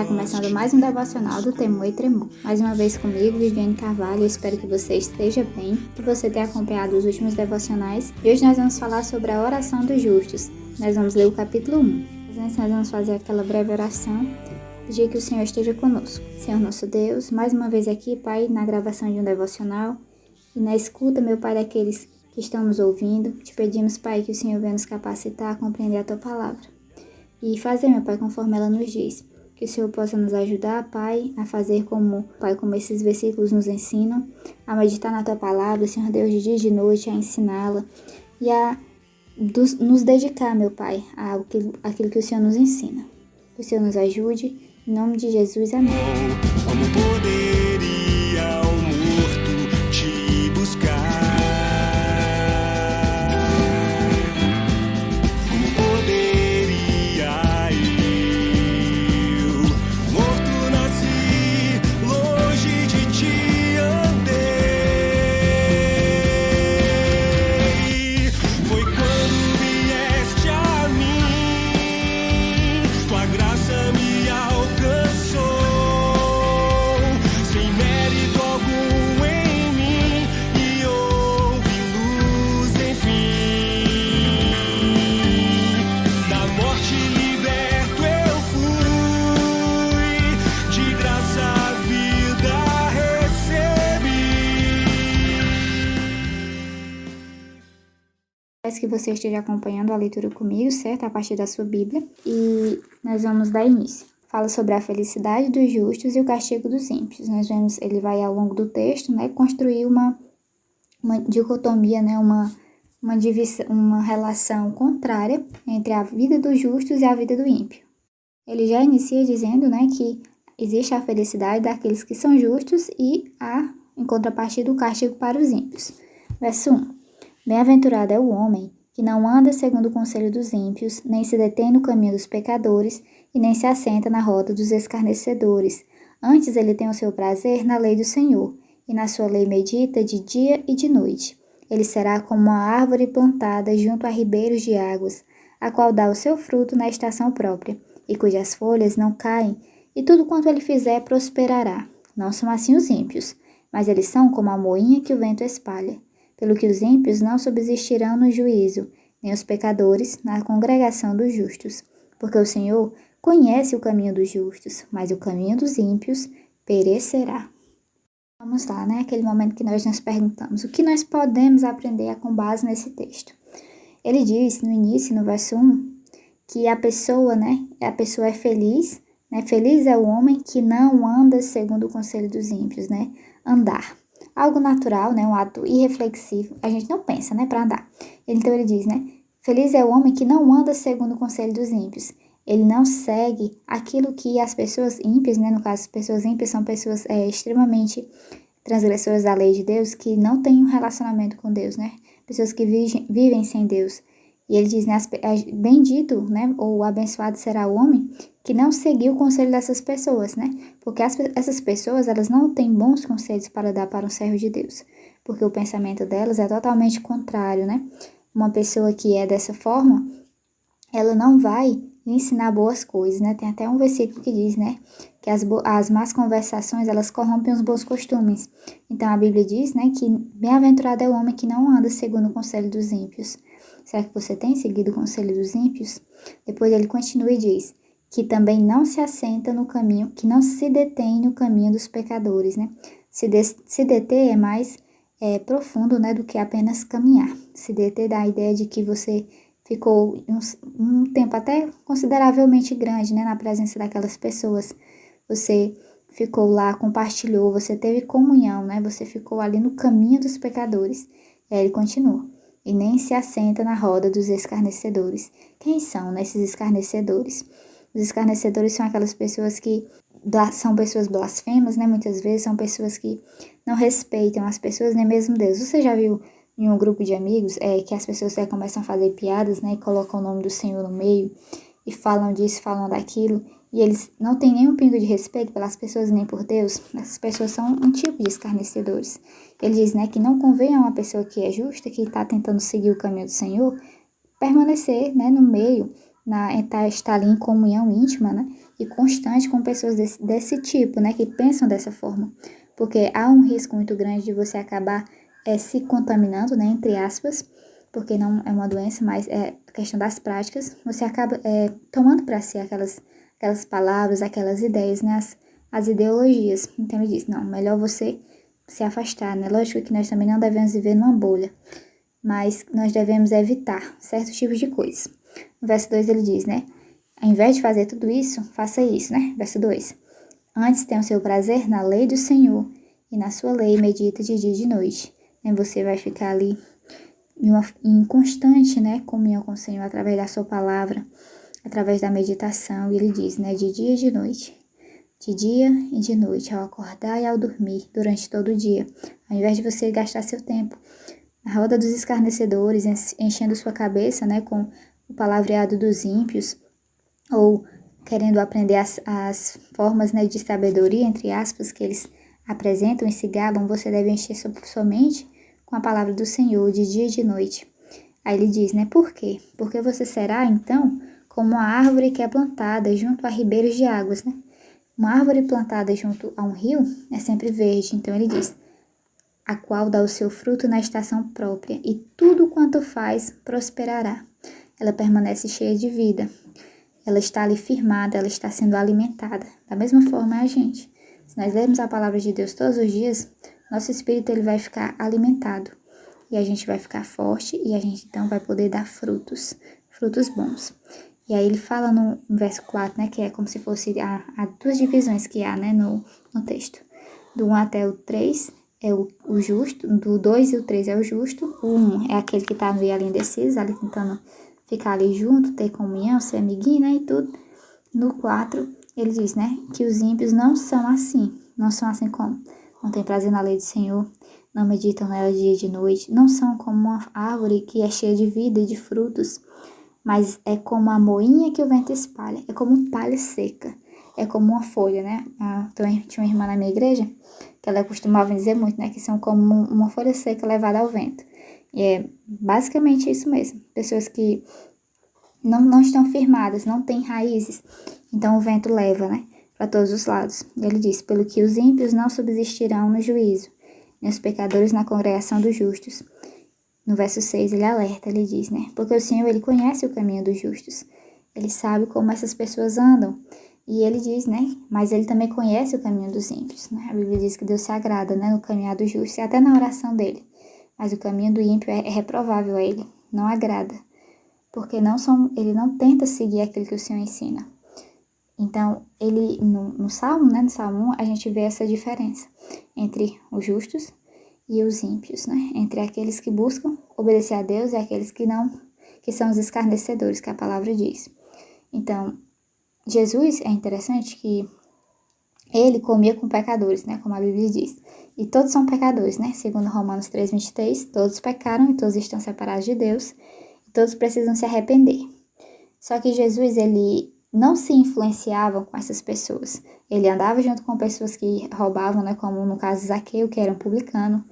Está começando mais um devocional do Temor e Tremor. Mais uma vez comigo, Viviane Carvalho. Eu espero que você esteja bem, que você tenha acompanhado os últimos devocionais. E hoje nós vamos falar sobre a oração dos justos. Nós vamos ler o capítulo 1. Mas antes nós vamos fazer aquela breve oração, pedir que o Senhor esteja conosco. Senhor nosso Deus, mais uma vez aqui, Pai, na gravação de um devocional e na escuta, meu Pai, daqueles que estão nos ouvindo. Te pedimos, Pai, que o Senhor venha nos capacitar a compreender a Tua palavra e fazer, meu Pai, conforme ela nos diz. Que o Senhor possa nos ajudar, Pai, a fazer como esses versículos nos ensinam, a meditar na Tua palavra, Senhor Deus, de dia e de noite, a ensiná-la e a nos dedicar, meu Pai, àquilo que o Senhor nos ensina. Que o Senhor nos ajude, em nome de Jesus, amém. Como poderia o morto te buscar? Como poderia eu, morto nasci, longe de ti andei? Foi quando vieste a mim, tua graça me alcançou. Sem mérito algum em mim, e houve luz, enfim. Da morte liberto eu fui, de graça a vida recebi. Peço que você esteja acompanhando a leitura comigo, certo? A partir da sua Bíblia. E nós vamos dar início. Fala sobre a felicidade dos justos e o castigo dos ímpios. Nós vemos, ele vai ao longo do texto, né, construir uma dicotomia, né, uma divisão, uma relação contrária entre a vida dos justos e a vida do ímpio. Ele já inicia dizendo, né, que existe a felicidade daqueles que são justos e em contrapartida, o castigo para os ímpios. Verso 1. Bem-aventurado é o homem que não anda segundo o conselho dos ímpios, nem se detém no caminho dos pecadores, e nem se assenta na roda dos escarnecedores. Antes ele tem o seu prazer na lei do Senhor, e na sua lei medita de dia e de noite. Ele será como uma árvore plantada junto a ribeiros de águas, a qual dá o seu fruto na estação própria, e cujas folhas não caem, e tudo quanto ele fizer prosperará. Não são assim os ímpios, mas eles são como a moinha que o vento espalha. Pelo que os ímpios não subsistirão no juízo, nem os pecadores na congregação dos justos. Porque o Senhor conhece o caminho dos justos, mas o caminho dos ímpios perecerá. Vamos lá, né? Aquele momento que nós nos perguntamos, o que nós podemos aprender com base nesse texto? Ele diz, no início, no verso 1, que a pessoa é feliz, né? Feliz é o homem que não anda segundo o conselho dos ímpios, né? Andar. Algo natural, né? Um ato irreflexivo. A gente não pensa, né? Para andar. Então ele diz, né? Feliz é o homem que não anda segundo o conselho dos ímpios. Ele não segue aquilo que as pessoas ímpias, né? No caso, as pessoas ímpias são pessoas extremamente transgressoras da lei de Deus, que não têm um relacionamento com Deus, né? Pessoas que vivem sem Deus. E ele diz, né? Bendito, né? Ou abençoado será o homem que não seguiu o conselho dessas pessoas, né? Porque essas pessoas, elas não têm bons conselhos para dar para um servo de Deus. Porque o pensamento delas é totalmente contrário, né? Uma pessoa que é dessa forma, ela não vai ensinar boas coisas, né? Tem até um versículo que diz, né? Que as más conversações, elas corrompem os bons costumes. Então, a Bíblia diz, né? Que bem-aventurado é o homem que não anda segundo o conselho dos ímpios. Será que você tem seguido o conselho dos ímpios? Depois ele continua e diz que também não se assenta no caminho, que não se detém no caminho dos pecadores, né? Se deter é mais profundo, né, do que apenas caminhar. Se deter dá a ideia de que você ficou um tempo até consideravelmente grande, né, na presença daquelas pessoas. Você ficou lá, compartilhou, você teve comunhão, né? Você ficou ali no caminho dos pecadores. E aí ele continua. E nem se assenta na roda dos escarnecedores. Quem são, né, esses escarnecedores? Os escarnecedores são aquelas pessoas que são pessoas blasfemas, né? Muitas vezes são pessoas que não respeitam as pessoas, nem mesmo Deus. Você já viu em um grupo de amigos que as pessoas começam a fazer piadas, né? E colocam o nome do Senhor no meio e falam disso, falam daquilo. E eles não têm nenhum pingo de respeito pelas pessoas nem por Deus. Essas pessoas são um tipo de escarnecedores. Ele diz, né, que não convém a uma pessoa que é justa, que está tentando seguir o caminho do Senhor, permanecer, né, no meio Estar ali em comunhão íntima, né? E constante com pessoas desse tipo, né? Que pensam dessa forma. Porque há um risco muito grande de você acabar se contaminando, né? Entre aspas, porque não é uma doença, mas é a questão das práticas. Você acaba tomando para si aquelas palavras, aquelas ideias, né? As ideologias. Então ele diz, não, melhor você se afastar, né? Lógico que nós também não devemos viver numa bolha, mas nós devemos evitar certos tipos de coisas. No verso 2 ele diz, né? Ao invés de fazer tudo isso, faça isso, né? Verso 2. Antes tenha o seu prazer na lei do Senhor, e na sua lei medita de dia e de noite. Você vai ficar ali em constante, né, comunhão com o Senhor através da sua palavra, através da meditação. E ele diz, né, de dia e de noite. De dia e de noite, ao acordar e ao dormir, durante todo o dia. Ao invés de você gastar seu tempo na roda dos escarnecedores, enchendo sua cabeça, né, com o palavreado dos ímpios, ou querendo aprender as formas, né, de sabedoria, entre aspas, que eles apresentam e se gabam, você deve encher sua mente com a palavra do Senhor, de dia e de noite. Aí ele diz, né, por quê? Porque você será, então, como uma árvore que é plantada junto a ribeiros de águas, né? Uma árvore plantada junto a um rio é sempre verde, então ele diz, a qual dá o seu fruto na estação própria, e tudo quanto faz prosperará. Ela permanece cheia de vida. Ela está ali firmada, ela está sendo alimentada. Da mesma forma é a gente. Se nós lermos a palavra de Deus todos os dias, nosso espírito ele vai ficar alimentado. E a gente vai ficar forte e a gente então vai poder dar frutos bons. E aí ele fala no verso 4, né, que é como se fosse há duas divisões que há, né, no texto. Do 1 até o 3 é o justo, do 2 e o 3 é o justo, o 1 é aquele que está meio ali indeciso, ali tentando ficar ali junto, ter comunhão, ser amiguinho, né, e tudo. No 4, ele diz, né, que os ímpios não são assim como? Não tem prazer na lei do Senhor, não meditam nela dia e de noite, não são como uma árvore que é cheia de vida e de frutos, mas é como a moinha que o vento espalha, é como palha seca, é como uma folha, né? Também tinha uma irmã na minha igreja, que ela costumava dizer muito, né, que são como uma folha seca levada ao vento. E é basicamente isso mesmo, pessoas que não estão firmadas, não têm raízes, então o vento leva, né, para todos os lados. Ele diz, pelo que os ímpios não subsistirão no juízo, nem os pecadores na congregação dos justos. No verso 6 ele alerta, ele diz, né? Porque o Senhor, ele conhece o caminho dos justos. Ele sabe como essas pessoas andam. E ele diz, né? Mas ele também conhece o caminho dos ímpios, né? A Bíblia diz que Deus se agrada, né? No caminhar dos justos e até na oração dele. Mas o caminho do ímpio é reprovável a ele, não agrada. Porque ele não tenta seguir aquilo que o Senhor ensina. Então, ele, no Salmo, né? No Salmo 1, a gente vê essa diferença entre os justos e os ímpios, né? Entre aqueles que buscam obedecer a Deus e aqueles que não, que são os escarnecedores, que a palavra diz. Então, Jesus, é interessante que ele comia com pecadores, né? Como a Bíblia diz. E todos são pecadores, né? Segundo Romanos 3:23, todos pecaram e todos estão separados de Deus. E todos precisam se arrepender. Só que Jesus, ele não se influenciava com essas pessoas. Ele andava junto com pessoas que roubavam, né, como no caso de Zaqueu, que era um publicano,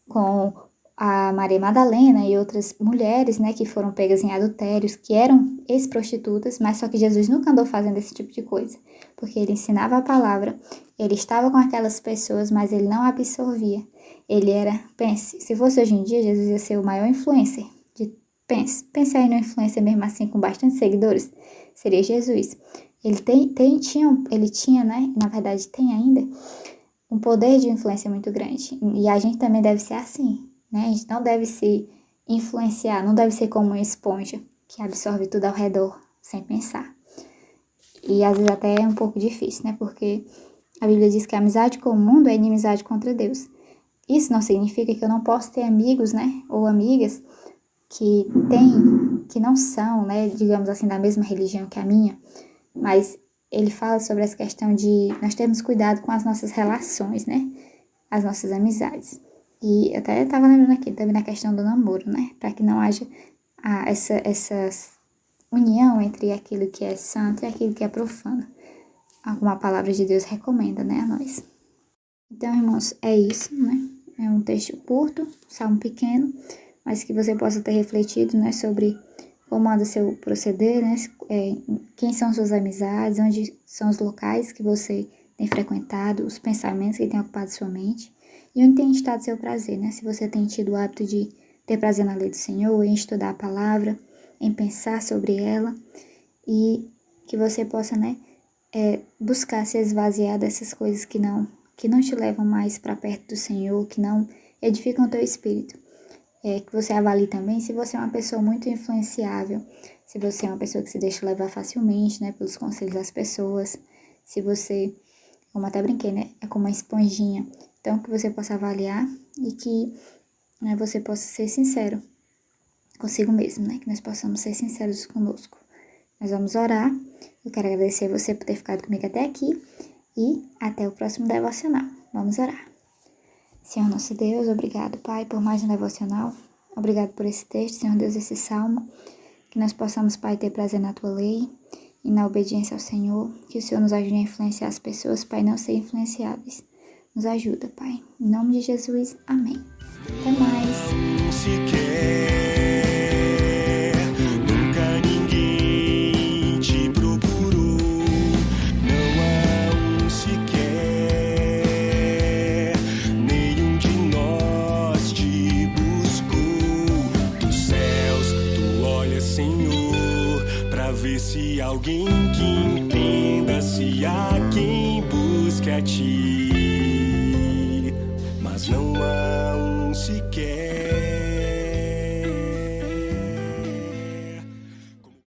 com a Maria Madalena e outras mulheres, né, que foram pegas em adultérios, que eram ex-prostitutas, mas só que Jesus nunca andou fazendo esse tipo de coisa, porque ele ensinava a palavra, ele estava com aquelas pessoas, mas ele não absorvia. Ele era, pense, se fosse hoje em dia, Jesus ia ser o maior influencer. Pense aí no influencer mesmo assim, com bastante seguidores, seria Jesus. Ele tinha, né, na verdade tem ainda, um poder de influência muito grande. E a gente também deve ser assim, né? A gente não deve se influenciar, não deve ser como uma esponja que absorve tudo ao redor sem pensar. E às vezes até é um pouco difícil, né? Porque a Bíblia diz que a amizade com o mundo é inimizade contra Deus. Isso não significa que eu não posso ter amigos, né? Ou amigas que não são, né? Digamos assim, da mesma religião que a minha. Mas ele fala sobre essa questão de nós termos cuidado com as nossas relações, né? As nossas amizades. E até estava lembrando aqui também na questão do namoro, né? Para que não haja essa união entre aquilo que é santo e aquilo que é profano. Como a palavra de Deus recomenda, né, a nós. Então, irmãos, é isso, né? É um texto curto, salmo pequeno, mas que você possa ter refletido, né, sobre como anda seu proceder, né? Quem são suas amizades, onde são os locais que você tem frequentado, os pensamentos que têm ocupado sua mente e onde tem estado seu prazer, né? Se você tem tido o hábito de ter prazer na lei do Senhor, em estudar a palavra, em pensar sobre ela e que você possa, né, buscar se esvaziar dessas coisas que não te levam mais para perto do Senhor, que não edificam o teu espírito. Que você avalie também se você é uma pessoa muito influenciável, se você é uma pessoa que se deixa levar facilmente, né, pelos conselhos das pessoas, se você, como até brinquei, né, é como uma esponjinha. Então, que você possa avaliar e que, né, você possa ser sincero consigo mesmo, né, que nós possamos ser sinceros conosco. Nós vamos orar. Eu quero agradecer a você por ter ficado comigo até aqui e até o próximo devocional. Vamos orar. Senhor nosso Deus, obrigado, Pai, por mais um devocional. Obrigado por esse texto, Senhor Deus, esse salmo. Que nós possamos, Pai, ter prazer na Tua lei e na obediência ao Senhor. Que o Senhor nos ajude a influenciar as pessoas, Pai, não ser influenciáveis. Nos ajuda, Pai. Em nome de Jesus, amém. Até mais. Se alguém que entenda, se há quem busque a ti.